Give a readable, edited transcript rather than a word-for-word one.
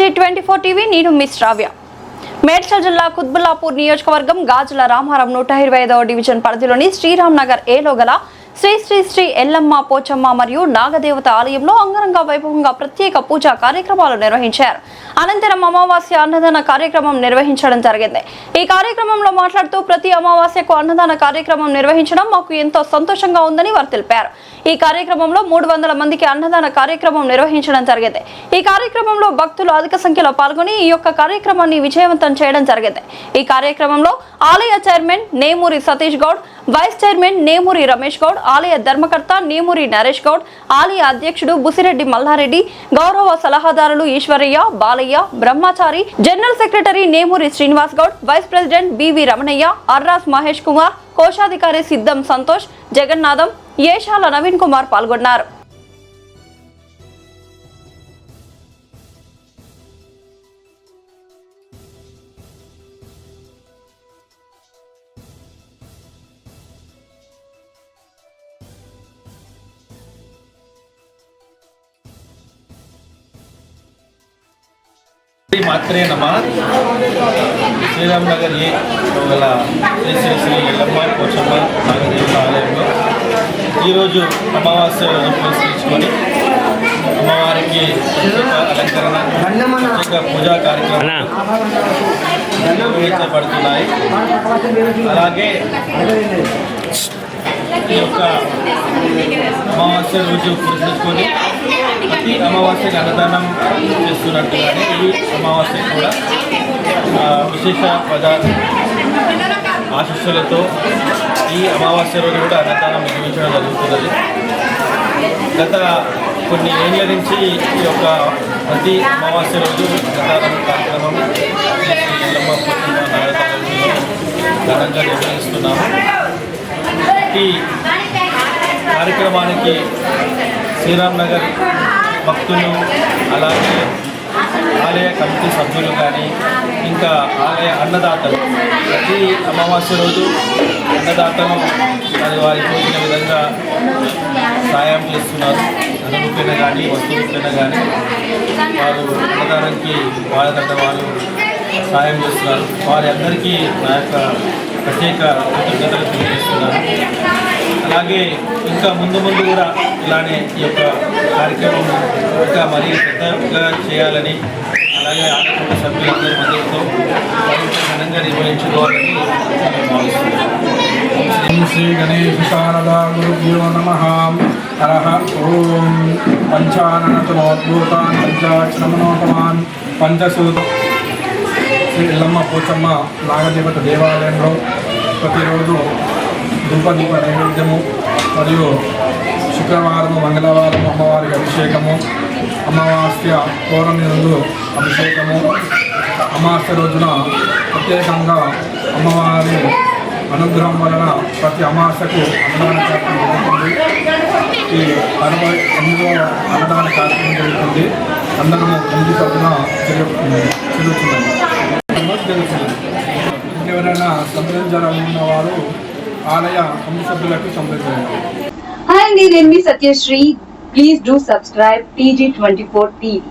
TG24 TV నేను miss రావ్య. Medchal జిల్లా కుత్బుల్లాపూర్ నియోజకవర్గం గాజుల రామారం 125వ డివిజన్ పరిధిలోని శ్రీరామ్ నగర్ ఏలో గల శ్రీ శ్రీ శ్రీ ఎల్లమ్మ పోచమ్మ మరియు నాగదేవత ఆలయంలో అంగరంగ వైభవంగా ప్రత్యేక పూజా కార్యక్రమాలు నిర్వహించారు. అనంతరం అమావాస్య అన్నదాన కార్యక్రమం నిర్వహించడం జరిగింది. ఈ కార్యక్రమంలో మాట్లాడుతూ ప్రతి అమావాస్యకు అన్నదాన కార్యక్రమం నిర్వహించడం మాకు ఎంతో సంతోషంగా ఉందని వారు తెలిపారు. ఈ కార్యక్రమంలో 300 మందికి అన్నదాన కార్యక్రమం నిర్వహించడం జరిగింది. ఈ కార్యక్రమంలో భక్తులు అధిక సంఖ్యలో పాల్గొని ఈ యొక్క కార్యక్రమాన్ని విజయవంతం చేయడం జరిగింది. ఈ కార్యక్రమంలో ఆలయ chairman Nemuri Satish Goud, vice chairman Nemuri Ramesh Goud, ఆలయ ధర్మకర్త నేమూరి నరేష్ గౌడ్, ఆలయ అధ్యక్షుడు బుసిరెడ్డి మల్లారెడ్డి, గౌరవ సలహాదారులు Eshwaraiah, Balaiah, Brahmachari, general secretary Nemuri Srinivas Goud, vice president BV Ramanaiah, Arras Mahesh Kumar, కోశాధికారి సిద్ధం సంతోష్, జగన్నాథం, ఏషాల నవీన్ కుమార్ పాల్గొన్నారు. మాత్రే నమః. శ్రీరామ్ నగర్ ఏ గల శ్రీ శ్రీ శ్రీ ఎల్లమ్మ పోచమ్మ నాగదేవత ఆలయంలో ఈరోజు అమావాస్య రోజు పురస్కరించుకొని అమ్మవారికి ప్రత్యేక అలంకరణ, ప్రత్యేక పూజా కార్యక్రమాలు నిర్వహించబడుతున్నాయి. అలాగే ఈ యొక్క అమావాస్య రోజు పురస్కరించుకొని ప్రతి అమావాస్యకి అన్నదానం చేస్తున్నట్టుగానే ఈ అమావాస్య కూడా విశేష ఆశీస్సులతో ఈ అమావాస్య రోజు కూడా అన్నదానం నిర్వహించడం జరుగుతున్నది. గత కొన్ని ఏళ్ళ నుంచి ఈ యొక్క ప్రతి అమావాస్య రోజు అన్నదానం కార్యక్రమం ఎల్లమ్మ పోచమ్మ నాగదేవతలో ఘనంగా నిర్వహిస్తున్నాము. ఈ కార్యక్రమానికి శ్రీరామ్ నగర్ భక్తులు, అలాగే ఆలయ కమిటీ సభ్యులు కానీ ఇంకా ఆలయ అన్నదాతలు ప్రతి అమావాస్య రోజు అన్నదాతలు అది వారికి తోచిన విధంగా సాయం చేస్తున్నారు. ధనరూపేణ కానీ వస్తురూపేణ కానీ వారు అన్నదానానికి వాళ్ళ వాళ్ళు సాయం చేస్తున్నారు. వారి అందరికీ నా యొక్క ప్రత్యేక కృతజ్ఞతలు తెలియజేస్తున్నారు. అలాగే ఇంకా ముందు కూడా ఇలానే ఈ యొక్క కార్యక్రమం ఇంకా మరీ పెద్దగా చేయాలని, అలాగే ఆలయ సభ్యులందరి మద్దతుతో ఘనంగా నిర్వహించుకోవాలని భావిస్తున్నాను. శ్రీ గణేశ శారదా గురుభ్యో నమః. హరః ఓం. పంచాననతమోద్భూతాన్ పంచాక్షరమనోతమాన్ పంచసూత శ్రీ ఎల్లమ్మ పోచమ్మ నాగదేవత దేవాలయంలో ప్రతిరోజు ధూపదీప నైవేద్యము మరియు శుక్రవారము, మంగళవారము అమ్మవారికి అభిషేకము, అమావాస్య పౌర్ణమి రోజు అభిషేకము, అమావాస్య రోజున ప్రత్యేకంగా అమ్మవారి అనుగ్రహం వలన ప్రతి అమావాస్యకు అన్నదాన కార్యక్రమం జరుగుతుంది. ఈ 68వ అన్నదాన కార్యక్రమం జరుగుతుంది. అందరము ముందు తరపున జరుగుతున్నది. ఎవరైనా సంప్రదించాలనుకున్న వారు ఆలయ కమిటీ సభ్యులకు సంప్రదించారు. Hi, నేను మీ Satyasri. Please do subscribe TG24 TV.